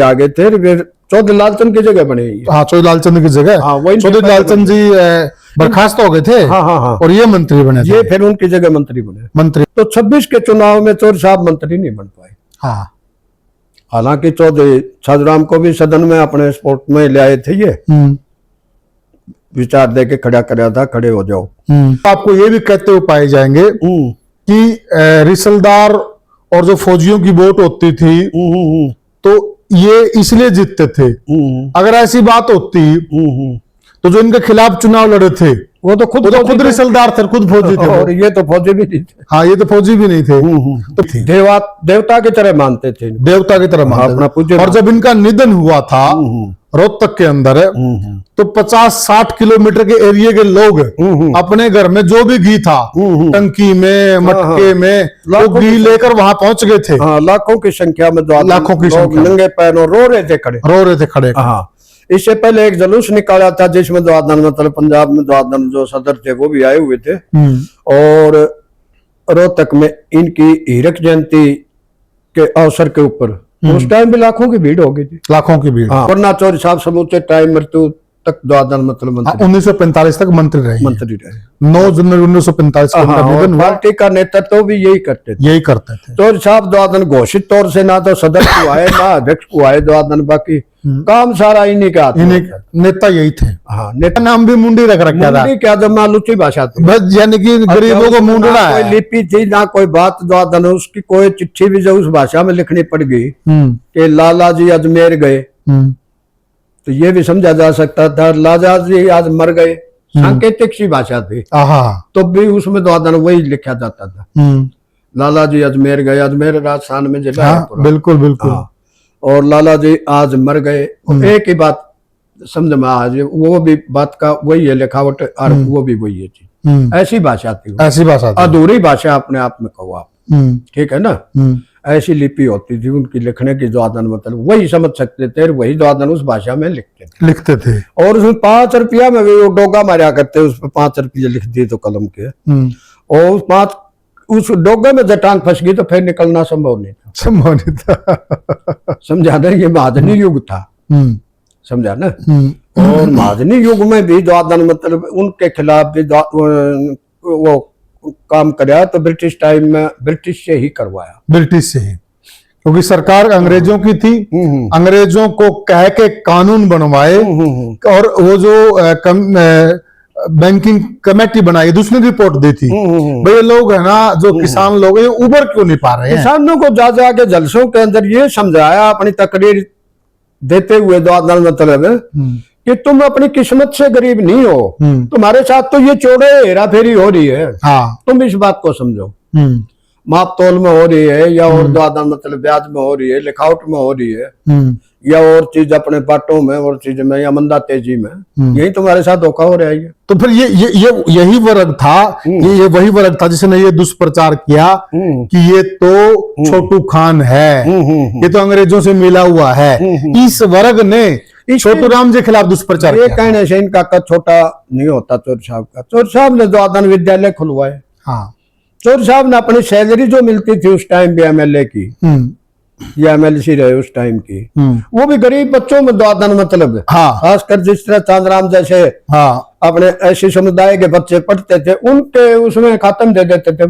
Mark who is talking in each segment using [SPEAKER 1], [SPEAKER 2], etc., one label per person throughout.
[SPEAKER 1] आगे थे फिर चौधरी लालचंद की जगह बने।
[SPEAKER 2] हाँ, चौधरी लालचंद की जगह।
[SPEAKER 1] हाँ, वही
[SPEAKER 2] चौधरी लालचंद जी बर्खास्त हो गए थे।
[SPEAKER 1] हाँ हाँ हाँ,
[SPEAKER 2] और ये मंत्री बने थे।
[SPEAKER 1] ये फिर उनकी जगह मंत्री बने।
[SPEAKER 2] मंत्री
[SPEAKER 1] तो 26 के चुनाव में चौधरी साहब मंत्री नहीं बन पाए।
[SPEAKER 2] हाँ,
[SPEAKER 1] हालांकि चौधरी छाजूराम को भी सदन में अपने सपोर्ट में ले आए थे, ये विचार दे के खड़ा कराया था, खड़े हो जाओ।
[SPEAKER 2] आपको ये भी कहते हुए पाए जाएंगे कि रिसलदार और जो फौजियों की वोट होती थी तो ये इसलिए जीतते थे। अगर ऐसी बात होती तो जो इनके खिलाफ चुनाव लड़े थे
[SPEAKER 1] वो तो खुद
[SPEAKER 2] रिसलदार थे, खुद फौजी थे।
[SPEAKER 1] और ये तो फौजी भी नहीं थे।
[SPEAKER 2] हाँ, ये तो फौजी भी नहीं थे।
[SPEAKER 1] तो देवता की तरह मानते थे,
[SPEAKER 2] देवता की तरह मानते थे। और जब इनका निधन हुआ था रोहतक के अंदर तो 50-60 किलोमीटर के एरिया के लोग अपने घर में जो भी घी था, टंकी में, मटके में, वो घी लेकर वहां पहुंच गए थे।
[SPEAKER 1] हाँ, लाखों की संख्या में,
[SPEAKER 2] लाखों की संख्या,
[SPEAKER 1] नंगे पैरों रो रहे थे खड़े। हाँ, इससे पहले एक जुलूस निकाला था जिसमें द्वादन मतलब पंजाब में द्वादन जो सदर थे वो भी आए हुए थे। और रोहतक में इनकी हीरक जयंती के अवसर के ऊपर उस टाइम भी लाखों की भीड़ हो गई थी,
[SPEAKER 2] लाखों की भीड़।
[SPEAKER 1] हाँ, वरना चौधरी साहब समूचे टाइम मृत्यु तक द्वादन मतलब
[SPEAKER 2] 1945 तक मंत्री रहे। 9 जनवरी 1945 को उनका निधन हुआ।
[SPEAKER 1] पार्टी का नेतृत्व भी यही करते थे। चौधरी साहब द्वादन घोषित तौर से ना तो सदर को आए ना अध्यक्ष को आए द्वादन, बाकी काम सारा इन्हीं का
[SPEAKER 2] नेता यही थे।
[SPEAKER 1] हाँ, नेता
[SPEAKER 2] नाम भी मुंडी रख रखा था।
[SPEAKER 1] क्या तो मालूची भाषा थी
[SPEAKER 2] बस, यानी कि गरीबों को मुंडना है।
[SPEAKER 1] कोई लिपि थी ना कोई बात द्वादन, उसकी कोई चिट्ठी भी जो उस भाषा में लिखनी पड़ गई कि लाला जी अजमेर गए, तो ये भी समझा जा सकता था लाला जी आज मर गए, सांकेतिक सी भाषा थी। तो भी उसमें द्वादन वही लिखा जाता था, लाला जी अजमेर गए। अजमेर राजस्थान में जिला है।
[SPEAKER 2] बिल्कुल बिल्कुल।
[SPEAKER 1] और लाला जी आज मर गए, एक ही बात समझ में आज वो भी बात का वही है लिखावट, और वो भी वही है जी। ऐसी भाषा थी,
[SPEAKER 2] ऐसी भाषा,
[SPEAKER 1] अधूरी भाषा अपने आप में कहो आप, ठीक है ना। ऐसी लिपि होती थी उनकी लिखने की, द्वादन मतलब वही समझ सकते थे, वही द्वादन उस भाषा में लिखते थे। और उसमें 5 रुपया में भी वो डोगा मारा करते, उस पर 5 रुपये लिख दिए तो कलम के, और उस डोगे में जटांग फंस गई तो फिर निकलना संभव नहीं था। समझा ना, ये महाजनी युग था, समझा ना। और महाजनी युग में भी द्वादन मतलब उनके खिलाफ भी वो काम कराया तो ब्रिटिश टाइम में ब्रिटिश से ही करवाया, ब्रिटिश से ही,
[SPEAKER 2] क्योंकि सरकार अंग्रेजों की थी। अंग्रेजों को कह के कानून बनवाए और वो जो बैंकिंग कमेटी बनाई, दूसरी रिपोर्ट दी थी भाई लोग है ना जो किसान लोग हैं उबर क्यों नहीं पा रहे हैं।
[SPEAKER 1] किसानों को जा जाके जलसों के अंदर ये समझाया अपनी तकरीर देते हुए द्वादन मतलब कि तुम अपनी किस्मत से गरीब नहीं हो, तुम्हारे साथ तो ये चोरे हेरा फेरी हो रही है। तुम इस बात को समझो, माप तोल में हो रही है या और द्वादन मतलब ब्याज में हो रही है, लिखावट में हो रही है, या और चीज अपने बाटों में और चीज में या मंदा तेजी में, यही तुम्हारे साथ धोखा हो रहा है।
[SPEAKER 2] तो फिर यही वर्ग था, ये वही वर्ग था जिसने ये दुष्प्रचार किया कि ये तो छोटू खान है, ये तो अंग्रेजों से मिला हुआ है। इस वर्ग ने छोटू राम के खिलाफ दुष्प्रचार किया।
[SPEAKER 1] कहने से इनका कद छोटा नहीं होता चौधरी साहब का। चौधरी साहब ने द्वादन विद्यालय खुलवाए। चौधरी साहब ने अपनी सैलरी जो मिलती थी उस टाइम भी एमएलए की या एमएलसी रहे उस टाइम की, वो भी गरीब बच्चों में द्वादन मतलब खासकर जिस तरह चांदराम जैसे अपने ऐसे समुदाय के बच्चे पढ़ते थे उनके उसमें खत्म दे देते थे,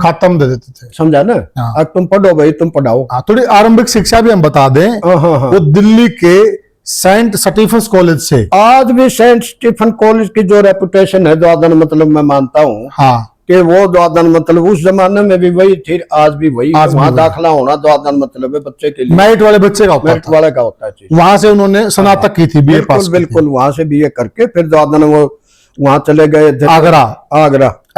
[SPEAKER 1] समझा ना। अब तुम पढ़ो भाई, तुम पढ़ाओ।
[SPEAKER 2] थोड़ी आरंभिक शिक्षा भी हम बता दें, वो दिल्ली के सेंट स्टीफन कॉलेज से, आज
[SPEAKER 1] भी सेंट स्टीफन कॉलेज की जो रेपुटेशन है द्वादन मतलब मैं मानता हूँ कि वो द्वादन मतलब उस जमाने में भी वही थी, आज भी वही। वहाँ दाखिला होना द्वादन मतलब बच्चे के लिए मेरिट वाले बच्चे का, मेरिट वाले का होता है। वहां से उन्होंने स्नातक की थी, बीए पास। बिल्कुल, वहां से बीए करके फिर द्वादन वो वहां चले गए आगरा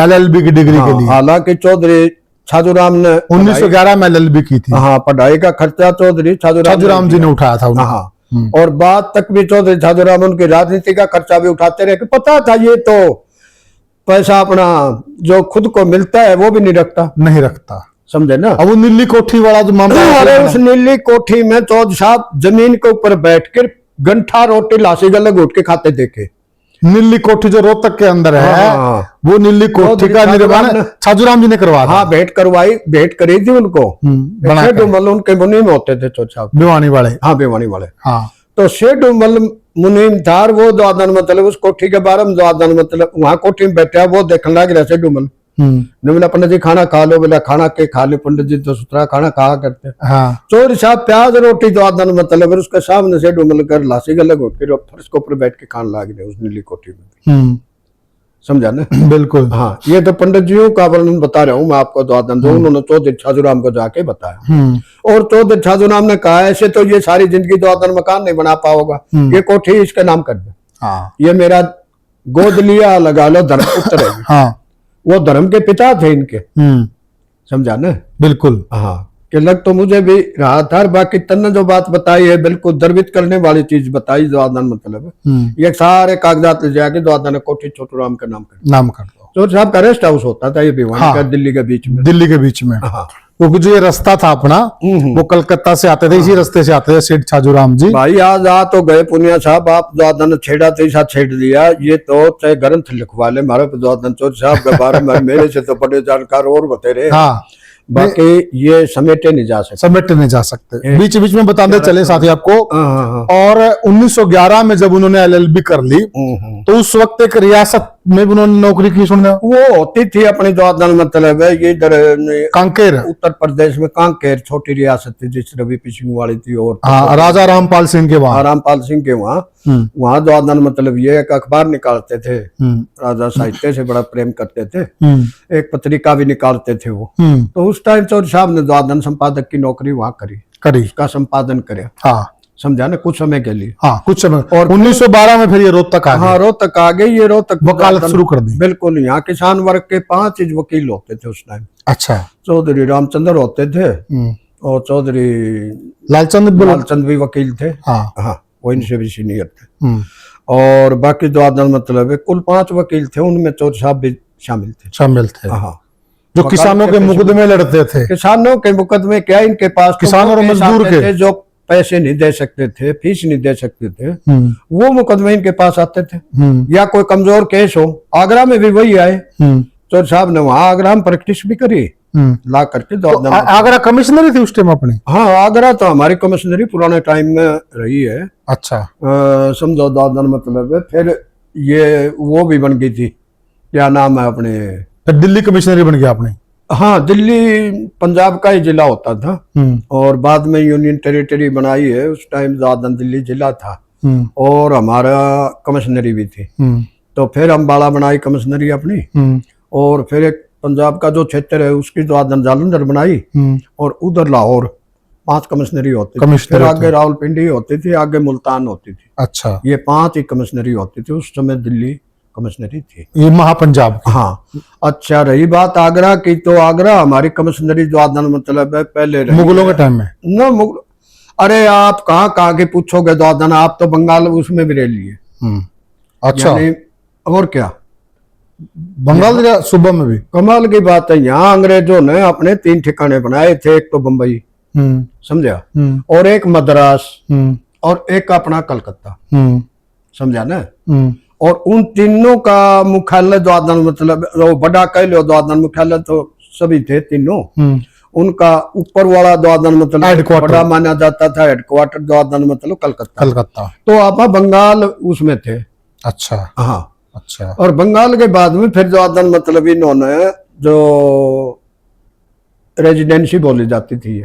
[SPEAKER 1] LLB की डिग्री के लिए। हालांकि चौधरी छाजूराम ने
[SPEAKER 2] 1911 में LLB की थी।
[SPEAKER 1] हाँ, पढ़ाई का खर्चा चौधरी छाजूराम जी ने उठाया था। और बाद तक भी चौधरी छाजूराम उनकी राजनीति का खर्चा भी उठाते रहे, पता था ये तो पैसा अपना जो खुद को मिलता है वो भी नहीं रखता, समझे ना। अब वो नीली कोठी वाला जो मामला, अरे उस नीली कोठी में चौधरी साहब जमीन के ऊपर बैठकर गंठा रोटी लासी गले घोट के खाते देखे।
[SPEAKER 2] नीली कोठी जो रोहतक के अंदर है,
[SPEAKER 1] हाँ।
[SPEAKER 2] वो नीली कोठी का निर्माण छाजूराम जी ने करवाया था।
[SPEAKER 1] हाँ, भेंट करी थी उनको।
[SPEAKER 2] बना
[SPEAKER 1] सेठ उमल उनके मुनीम होते थे चौथ साहब,
[SPEAKER 2] भिवानी वाले।
[SPEAKER 1] हाँ भिवानी वाले।
[SPEAKER 2] हाँ,
[SPEAKER 1] तो सेठ उमल मुनीम था, और वो दादन मतलब उस कोठी के बारे में दादन मतलब वहां कोठी में बैठा, वो देखने लग रहा सेठ उमल ने बोला पंडित जी खाना खा लो, बोला खाना के खा लो पंडित जी, तो सुथरा खाना खा करते।
[SPEAKER 2] हाँ,
[SPEAKER 1] चोर साहब प्याज रोटी दादन मतलब उसके सामने सेठ उमल कर लासी गले घोट के फर्श के ऊपर बैठ के खाने लग रहे उस नीली कोठी में। समझा ना?
[SPEAKER 2] बिल्कुल।
[SPEAKER 1] हाँ, ये तो पंडित जियों का वर्णन बता रहा हूँ मैं आपको दादन, जो उन्होंने चौधरी छाजूराम को जाके बताया। और चौधरी छाजूराम ने कहा ऐसे तो ये सारी जिंदगी दादन मकान नहीं बना पाओगा, ये कोठी इसके नाम कर दे।
[SPEAKER 2] हाँ,
[SPEAKER 1] ये मेरा गोद लिया लगा लो, धर्म पुत्र है।
[SPEAKER 2] हाँ,
[SPEAKER 1] वो धर्म के पिता थे इनके। समझा ना?
[SPEAKER 2] बिल्कुल।
[SPEAKER 1] हाँ, कि लग तो मुझे भी रहा था। बाकी तन्ने जो बात बताई है बिल्कुल द्रवित करने वाली चीज बताई दादन मतलब ये सारे कागजात ले जाके दादन ने कोठी छोटूराम का नाम कर दो। चौधरी साहब का रेस्ट हाउस होता था ये भिवानी का, दिल्ली के बीच में।
[SPEAKER 2] दिल्ली के बीच में।
[SPEAKER 1] हाँ,
[SPEAKER 2] क्योंकि जो ये रास्ता था अपना, वो कलकत्ता से आते थे, इसी रास्ते से आते थे सेठ छाजूराम जी।
[SPEAKER 1] भाई आज आ तो गए पुनिया साहब, आप दादन ने छेड़ा तो ऐसा छेड़ दिया, ये तो चाहे ग्रंथ लिखवा ले मारे दादन चौधरी साहब के बारे में, मेरे से तो बड़े जानकार और बतेरे।
[SPEAKER 2] हाँ,
[SPEAKER 1] बाकी ये समेटे नहीं जा सकते,
[SPEAKER 2] बीच बीच में बताते चले साथी आपको। और 1911 में जब उन्होंने LLB कर ली, तो उस वक्त एक रियासत में भी उन्होंने नौकरी की। सुनना
[SPEAKER 1] वो होती थी अपनी दादन मतलब है ये इधर
[SPEAKER 2] कांकेर,
[SPEAKER 1] उत्तर प्रदेश में कांकेर छोटी रियासत थी जिस रवि पिछिंग वाली थी। और
[SPEAKER 2] राजा रामपाल सिंह के वहाँ,
[SPEAKER 1] रामपाल सिंह के वहाँ दादन मतलब ये एक अखबार निकालते थे, राजा साहित्य से बड़ा प्रेम करते थे, एक पत्रिका भी निकालते थे वो। तो उस टाइम चौधरी साहब ने दादन संपादक की नौकरी वहाँ करी, उसका संपादन करे। हाँ, समझा ना? कुछ समय के लिए। हाँ, कुछ समय। और
[SPEAKER 2] 1912 में फिर ये रोहतक आ गए।
[SPEAKER 1] हाँ, रोहतक आ गई। ये रोहतक
[SPEAKER 2] वकालत शुरू कर दी।
[SPEAKER 1] बिल्कुल। यहाँ किसान वर्ग के 5 वकील होते थे उस टाइम। अच्छा। चौधरी रामचंद्र होते थे, और चौधरी लालचंद भी वकील थे। हाँ, वो इनसे भी सीनियर थे। और बाकी दादन मतलब कुल 5 वकील थे, उनमें चौधरी साहब भी शामिल थे। हाँ, जो किसानों के मुकदमे लड़ते थे। किसानों के मुकदमे क्या, इनके पास किसान और मजदूर के जो पैसे नहीं दे सकते थे, फीस नहीं दे सकते थे, वो मुकदमे इनके पास आते थे। या कोई कमजोर केस हो, आगरा में भी वही आए। चौधरी साहब ने वहां आगरा में प्रैक्टिस भी करी, ला करके। तो
[SPEAKER 2] आगरा कमिश्नरी थी उस टाइम अपने?
[SPEAKER 1] हाँ, आगरा तो हमारी कमिश्नरी पुराने टाइम में रही है। अच्छा। समझो दादन मतलब फिर ये वो भी बन गई थी, क्या नाम है अपने,
[SPEAKER 2] दिल्ली कमिश्नरी बन गया आपने?
[SPEAKER 1] हाँ, दिल्ली पंजाब का ही जिला होता था, और बाद में यूनियन टेरिटरी बनाई है। उस टाइम दादन दिल्ली जिला था, और हमारा कमिश्नरी भी थी। तो फिर अम्बाला बनाई कमिश्नरी अपनी, और फिर एक पंजाब का जो क्षेत्र है उसकी दादन जालंधर बनाई, और उधर लाहौर 5 कमिश्नरी होती थी। फिर आगे रावलपिंडी होती थी, आगे मुल्तान होती थी। अच्छा। ये 5 ही कमिश्नरी होती थी उस समय, दिल्ली कमिश्नरी थी, ये महापंजाब की। हाँ। अच्छा, रही बात आगरा की, तो आगरा हमारी कमिश्नरी दादन मतलब है पहले
[SPEAKER 2] मुगलों के टाइम में
[SPEAKER 1] ना। अरे आप कहाँ के पूछोगे दादन, आप तो बंगाल उसमें भी रह लिए। अच्छा। और क्या,
[SPEAKER 2] बंगाल सूबा में भी
[SPEAKER 1] कमाल की बात है। यहाँ अंग्रेजों ने अपने 3 ठिकाने बनाए थे, एक तो बम्बई, समझा, और एक मद्रास, और एक अपना कलकत्ता, समझा ना। और उन तीनों का मुख्यालय दादन मतलब बड़ा कह लो, दादन मुख्यालय तो सभी थे तीनों। उनका ऊपर वाला दादन मतलब बड़ा माना जाता था, हेडक्वार्टर दादन मतलब कलकत्ता। तो आप बंगाल उसमें थे। अच्छा। हाँ, अच्छा। और बंगाल के बाद में फिर दादन मतलब इन्होंने जो रेजिडेंसी बोली जाती थी,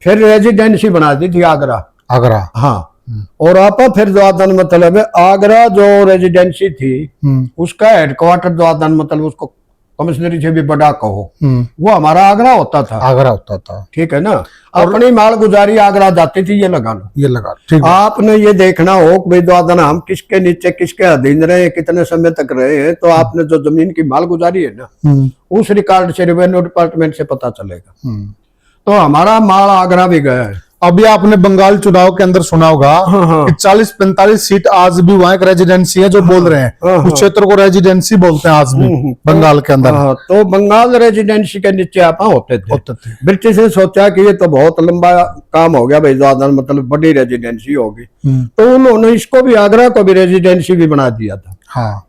[SPEAKER 1] फिर रेजिडेंसी बना दी थी आगरा। हाँ। और आपा फिर दादन मतलब आगरा जो रेजिडेंसी थी उसका हेडक्वार्टर दादन मतलब उसको कमिश्नरी से भी बड़ा कहो, वो हमारा आगरा होता था। ठीक है ना। अपनी माल गुजारी आगरा जाती थी, ये लगा लो। आपने ये देखना हो कि भाई दादन हम किसके नीचे किसके अधीन रहे, कितने समय तक रहे हैं, तो आपने जो जमीन की माल गुजारी है ना, उस रिकॉर्ड से रेवेन्यू डिपार्टमेंट से पता चलेगा। तो हमारा माल आगरा भी गया है।
[SPEAKER 2] अभी आपने बंगाल चुनाव के अंदर सुना होगा कि 40-45 सीट आज भी वहां एक रेजिडेंसी है, जो बोल रहे हैं उस क्षेत्र को रेजिडेंसी बोलते हैं आज भी बंगाल के अंदर।
[SPEAKER 1] तो बंगाल रेजिडेंसी के नीचे आप होते थे। ब्रिटिश ने सोचा कि ये तो बहुत लंबा काम हो गया भाई, मतलब बड़ी रेजिडेंसी होगी, तो उन्होंने इसको भी आगरा को भी रेजिडेंसी भी बना दिया था।
[SPEAKER 2] हाँ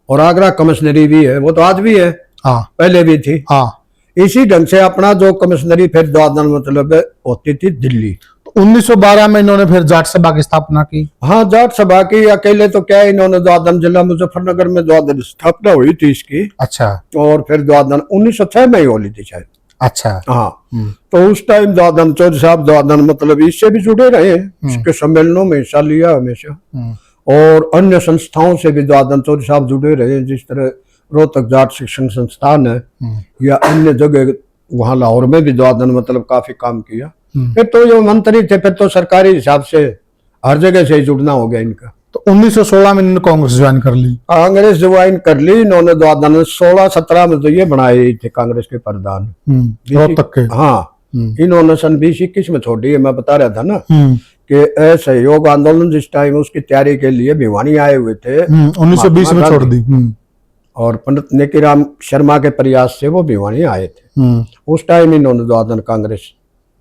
[SPEAKER 1] और आगरा कमिश्नरी भी है, वो तो आज भी है,
[SPEAKER 2] हाँ
[SPEAKER 1] पहले भी थी।
[SPEAKER 2] हाँ।
[SPEAKER 1] इसी ढंग से अपना जो कमिश्नरी फिर दादन मतलब होती थी दिल्ली।
[SPEAKER 2] 1912 में इन्होंने फिर जाट सभा की स्थापना की।
[SPEAKER 1] हाँ, जाट सभा की अकेले तो क्या, इन्होंने दादन जिला मुजफ्फरनगर में दादन स्थापना हुई थी इसकी।
[SPEAKER 2] अच्छा।
[SPEAKER 1] और फिर दादन 1906 में ही होली थी शायद।
[SPEAKER 2] अच्छा।
[SPEAKER 1] हाँ, तो उस टाइम दादन चौधरी साहब दादन मतलब इससे भी जुड़े रहे, इसके सम्मेलनों में हिस्सा लिया हमेशा। और अन्य संस्थाओं से भी दादन चौधरी साहब जुड़े रहे, जिस तरह रोहतक जाट शिक्षण संस्थान है या अन्य जगह, वहां लाहौर में भी दादन मतलब काफी काम किया। फिर तो जो मंत्री थे फिर तो सरकारी हिसाब से हर जगह से ही जुड़ना हो गया इनका।
[SPEAKER 2] तो 1916 में इन्होंने कांग्रेस ज्वाइन कर ली।
[SPEAKER 1] कांग्रेस ज्वाइन कर ली इन्होंने दादन 16-17 में तो ये बनाए थे कांग्रेस के प्रधान
[SPEAKER 2] रोहतक के।
[SPEAKER 1] हाँ, इन्होंने सन 2021 में छोड़ दी है। मैं बता रहा था ना कि असहयोग आंदोलन जिस टाइम उसकी तैयारी के लिए भिवानी आए हुए थे,
[SPEAKER 2] 1920 में छोड़ दी।
[SPEAKER 1] और पंडित नेकीराम शर्मा के प्रयास से वो भिवानी आए थे। उस टाइम इन्होंने दादन कांग्रेस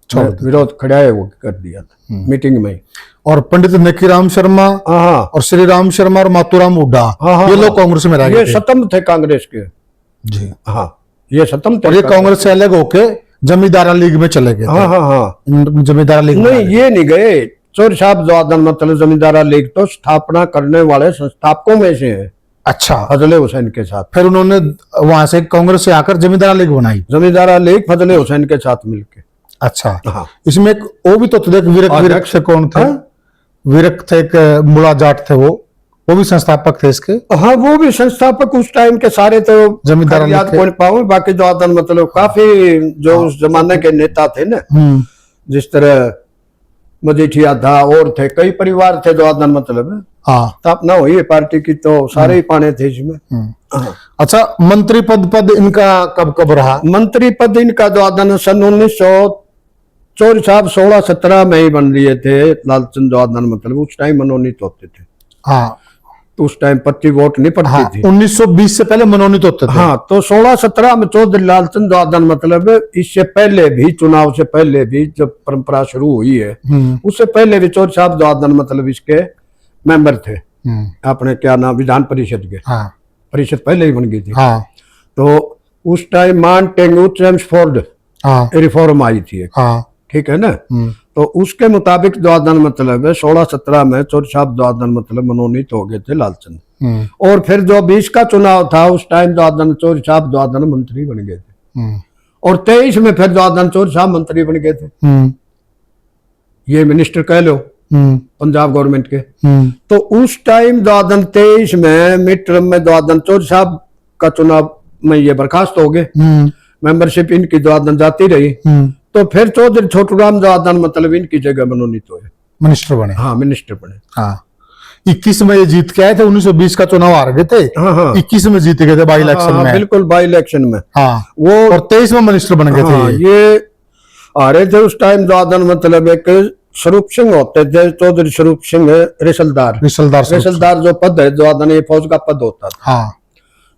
[SPEAKER 1] विरोध खड़ा कर दिया था मीटिंग में।
[SPEAKER 2] और पंडित नेकीराम शर्मा और श्री राम शर्मा और मातूराम हुड्डा, ये लोग कांग्रेस में रह गए।
[SPEAKER 1] ये सतम थे कांग्रेस के
[SPEAKER 2] जी।
[SPEAKER 1] हाँ, ये सतम थे।
[SPEAKER 2] और ये कांग्रेस से अलग होके जमींदारा लीग में चले गए।
[SPEAKER 1] हाँ हाँ हाँ,
[SPEAKER 2] जमींदारा लीग
[SPEAKER 1] नहीं ये नहीं गए। चौधरी साहब दादन मतलब जमींदारा लीग तो स्थापना करने वाले संस्थापकों में से है।
[SPEAKER 2] अच्छा।
[SPEAKER 1] फजले हुसैन के साथ।
[SPEAKER 2] फिर उन्होंने वहां से कांग्रेस से आकर जमींदारा लीग बनाई।
[SPEAKER 1] जमींदारा लीग फजले हुसैन के साथ मिलके।
[SPEAKER 2] अच्छा।
[SPEAKER 1] हाँ,
[SPEAKER 2] इसमें एक वो भी तो थे, विरक से कौन थे? विरक थे, एक मुला जाट थे, वो भी संस्थापक थे इसके।
[SPEAKER 1] हाँ, वो भी संस्थापक उस टाइम के सारे तो
[SPEAKER 2] जमींदार
[SPEAKER 1] याद कौन पाऊं, बाकी दादन मतलब काफी जो उस जमाने के नेता थे ना, जिस तरह मजीठिया था और थे कई परिवार थे दादन मतलब।
[SPEAKER 2] हाँ,
[SPEAKER 1] स्थापना हुई है पार्टी की तो सारे ही पाने थे इसमें।
[SPEAKER 2] अच्छा, मंत्री पद इनका कब कब रहा? मंत्री
[SPEAKER 1] पद इनका दादन सन 1900 चौधरी साहब 16-17 में ही बन लिए थे। लालचंद दादन मतलब उस टाइम मनोनीत होते थे।
[SPEAKER 2] हाँ,
[SPEAKER 1] तो उस टाइम 25 वोट नहीं पड़ती
[SPEAKER 2] हाँ,
[SPEAKER 1] थी।
[SPEAKER 2] 1920 से पहले मनोनीत होते थे।
[SPEAKER 1] हाँ, तो 16-17 में चौधरी लालचंद दादन मतलब इससे पहले भी, चुनाव से पहले भी जब परंपरा शुरू हुई है, उससे पहले भी चौधरी साहब दादन मतलब इसके मेंबर थे। अपने क्या नाम, विधान परिषद के।
[SPEAKER 2] हाँ,
[SPEAKER 1] परिषद पहले ही बन गई थी।
[SPEAKER 2] हाँ,
[SPEAKER 1] तो उस टाइम माउंटेन्यू चेम्सफोर्ड रिफॉर्म आई थी।
[SPEAKER 2] हाँ,
[SPEAKER 1] ठीक है ना। तो उसके मुताबिक दादन मतलब 16-17 में चौधरी साहब दादन मतलब मनोनीत हो गए थे लालचंद। और फिर जो 20 का चुनाव था उस टाइम दादन चौधरी साहब दादन मंत्री बन गए थे। और 23 में फिर दादन चौधरी साहब मंत्री बन गए थे। ये मिनिस्टर कह लो पंजाब गवर्नमेंट के। तो उस टाइम दादन 23 में मिड टर्म में दादन चौधरी साहब का चुनाव में ये बर्खास्त हो गए। मेंबरशिप इनकी दादन जाती रही। तो फिर चौधरी छोटूराम दादन मतलब इनकी जगह मनोनीत हुए,
[SPEAKER 2] मिनिस्टर बने।
[SPEAKER 1] हाँ, मिनिस्टर बने।
[SPEAKER 2] हाँ, 21 में ये जीत के आए थे। 1920 का चुनाव हार गए थे।
[SPEAKER 1] हाँ, हाँ,
[SPEAKER 2] 21 में जीत गए थे बाई इलेक्शन में।
[SPEAKER 1] बिल्कुल, बाई इलेक्शन में।
[SPEAKER 2] हाँ,
[SPEAKER 1] वो
[SPEAKER 2] और 23 में मिनिस्टर बन गए थे।
[SPEAKER 1] ये हारे थे उस टाइम दादन मतलब एक स्वरूप सिंह होते थे, चौधरी स्वरूप सिंह रिसलदार जो पद है दादन, ये फौज का पद होता था।
[SPEAKER 2] हाँ,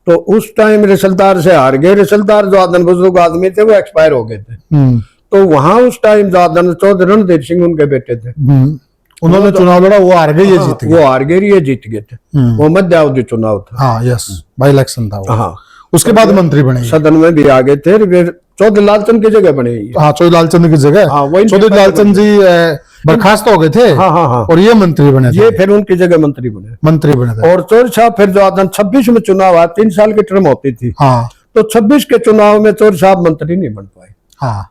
[SPEAKER 1] तो उस टाइम रिसलदार से हार गए। रिसलदार दादन बुजुर्ग आदमी थे, वो एक्सपायर हो गए थे। तो वहां उस टाइम दादन चौधरी रणधीर सिंह उनके बेटे थे।
[SPEAKER 2] उन्होंने चुनाव लड़ा, वो हार गए, ये जीत गए।
[SPEAKER 1] वो हार गए, ये जीत गए थे। वो मध्यावधि चुनाव था।
[SPEAKER 2] हाँ, यस, बाई इलेक्शन था वो।
[SPEAKER 1] हाँ,
[SPEAKER 2] उसके बाद मंत्री बने,
[SPEAKER 1] सदन में भी आ गए थे। फिर चौधरी लालचंद की जगह बने।
[SPEAKER 2] हाँ, चौधरी लालचंद की जगह।
[SPEAKER 1] हाँ, वही
[SPEAKER 2] चौधरी लालचंद जी बर्खास्त हो गए थे।
[SPEAKER 1] हाँ, हाँ, हाँ,
[SPEAKER 2] और ये मंत्री बने थे।
[SPEAKER 1] ये फिर उनकी जगह मंत्री बने
[SPEAKER 2] थे।
[SPEAKER 1] और चौधरी साहब फिर दादन 26 में चुनाव आया, 3 साल की टर्म होती थी।
[SPEAKER 2] हाँ,
[SPEAKER 1] तो 26 के चुनाव में चौधरी साहब मंत्री नहीं बन पाए।
[SPEAKER 2] हाँ,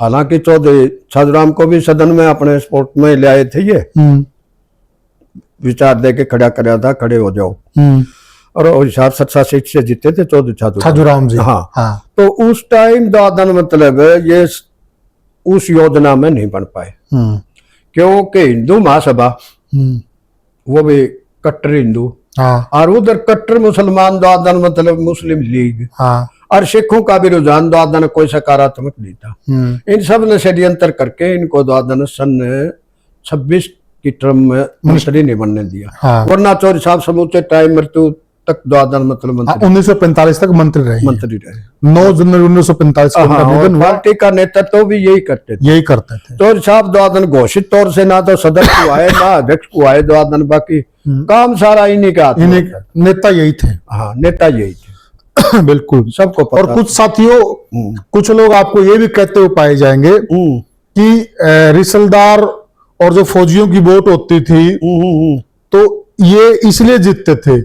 [SPEAKER 1] हालांकि चौधरी छाजूराम को भी सदन में अपने सपोर्ट में ले आए थे। ये विचार दे के खड़ा कराया था, खड़े हो जाओ। और 7 सीट से जीते थे चौधरी
[SPEAKER 2] छाजूराम जी।
[SPEAKER 1] हाँ, हाँ। तो उस टाइम दादन मतलब ये उस योजना में नहीं बन पाए, क्योंकि हिंदू महासभा वो भी कट्टर हिंदू, और उधर कट्टर मुसलमान दादन मतलब मुस्लिम लीग, और सिखों का भी रुझान दादन कोई सकारात्मक नहीं था। इन सब ने षड्यंत्र करके इनको दादन सन 26 की टर्म में मंत्री नहीं बनने दिया। वरना चौधरी साहब समूचे टाइम मृत्यु तक दादन मतलब मंत्री
[SPEAKER 2] 1945 तक मंत्री रहे। 9 जनवरी 1945 को
[SPEAKER 1] पार्टी का नेतृत्व भी यही करते थे। चौधरी साहब दादन घोषित तौर से ना तो सदस्य को आए ना अध्यक्ष को आए दादन, बाकी काम सारा इन्हीं का हाथ में
[SPEAKER 2] इन्हें
[SPEAKER 1] होता है।
[SPEAKER 2] नेता यही थे।
[SPEAKER 1] हाँ, नेता यही थे,
[SPEAKER 2] बिल्कुल
[SPEAKER 1] सबको पता।
[SPEAKER 2] और कुछ साथियों, कुछ लोग आपको ये भी कहते हुए पाए जाएंगे कि रिसलदार और जो फौजियों की वोट होती थी तो ये इसलिए जीतते थे।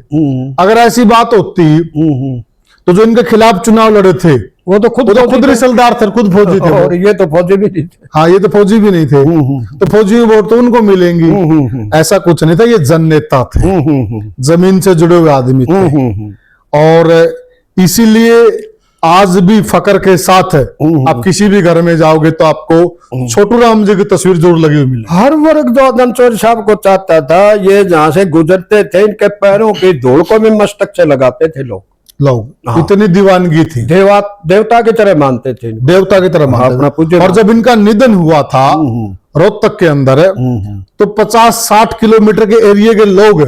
[SPEAKER 2] अगर ऐसी बात होती तो जो इनके खिलाफ चुनाव लड़े थे
[SPEAKER 1] वो तो खुद
[SPEAKER 2] रिसलदार थे, खुद फौजी थे।
[SPEAKER 1] और ये तो फौजी भी नहीं थे।
[SPEAKER 2] हाँ, ये तो फौजी भी नहीं थे, तो फौजी की वोट तो उनको मिलेंगी, ऐसा कुछ नहीं था। ये जननेता थे, जमीन से जुड़े हुए आदमी थे। और इसीलिए आज भी फकर के साथ आप किसी भी घर में जाओगे तो आपको छोटू राम जी की तस्वीर जरूर लगी हुई मिलेगी।
[SPEAKER 1] हर वर्ग जो धनचोर साहब को चाहता था, ये जहाँ से गुजरते थे इनके पैरों की धूल को भी मस्तक से लगाते थे लोग।
[SPEAKER 2] हाँ। इतनी दीवानगी थी,
[SPEAKER 1] देवता की तरह मानते थे,
[SPEAKER 2] देवता की तरह मानते
[SPEAKER 1] अपना पूज्य।
[SPEAKER 2] और जब इनका निधन हुआ था रोहतक के अंदर तो 50-60 किलोमीटर के एरिया के लोग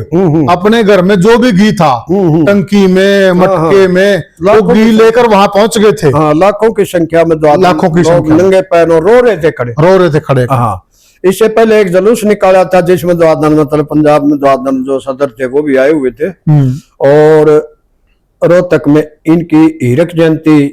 [SPEAKER 2] अपने घर में जो भी घी था टंकी में, मटके में, वो घी लेकर वहां पहुंच गए थे।
[SPEAKER 1] हाँ, लाखों की संख्या में
[SPEAKER 2] लाखों की संख्या
[SPEAKER 1] नंगे पैरों रो रहे थे खड़े। हाँ, इससे पहले एक जुलूस निकाला था जिसमें मतलब पंजाब में जो सदर थे वो भी आए हुए थे। और रोहतक में इनकी हीरक जयंती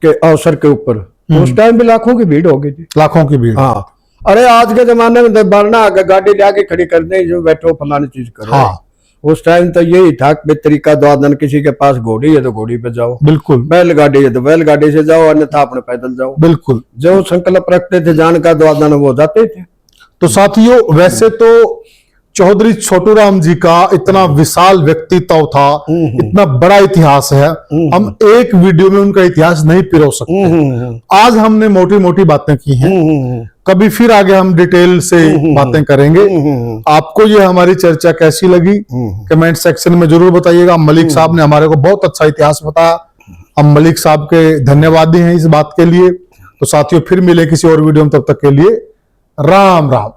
[SPEAKER 1] के अवसर के ऊपर उस टाइम भी लाखों की भीड़ हो गई थी,
[SPEAKER 2] लाखों की भीड़।
[SPEAKER 1] हाँ, अरे आज के जमाने में तो बारना आगे गाड़ी ले आके खड़ी कर दे, जो बैठो फलानी चीज करो।
[SPEAKER 2] हाँ।
[SPEAKER 1] उस टाइम तो यही था कि तरीका द्वादन, किसी के पास घोड़ी है तो घोड़ी पे जाओ,
[SPEAKER 2] बिल्कुल,
[SPEAKER 1] बैलगाड़ी है तो बैलगाड़ी से जाओ, अन्यथा अपने पैदल जाओ।
[SPEAKER 2] बिल्कुल,
[SPEAKER 1] जो संकल्प रखते थे जान का द्वादन वो जाते थे।
[SPEAKER 2] तो साथियों, वैसे तो चौधरी छोटू राम जी का इतना विशाल व्यक्तित्व था, इतना बड़ा इतिहास है, हम एक वीडियो में उनका इतिहास नहीं पिरो सकते। आज हमने मोटी मोटी बातें की हैं, कभी फिर आगे हम डिटेल से बातें करेंगे। आपको ये हमारी चर्चा कैसी लगी कमेंट सेक्शन में जरूर बताइएगा। मलिक साहब ने हमारे को बहुत अच्छा इतिहास बताया, हम मलिक साहब के धन्यवादी हैं इस बात के लिए। तो साथियों, फिर मिले किसी और वीडियो में, तब तक के लिए राम राम।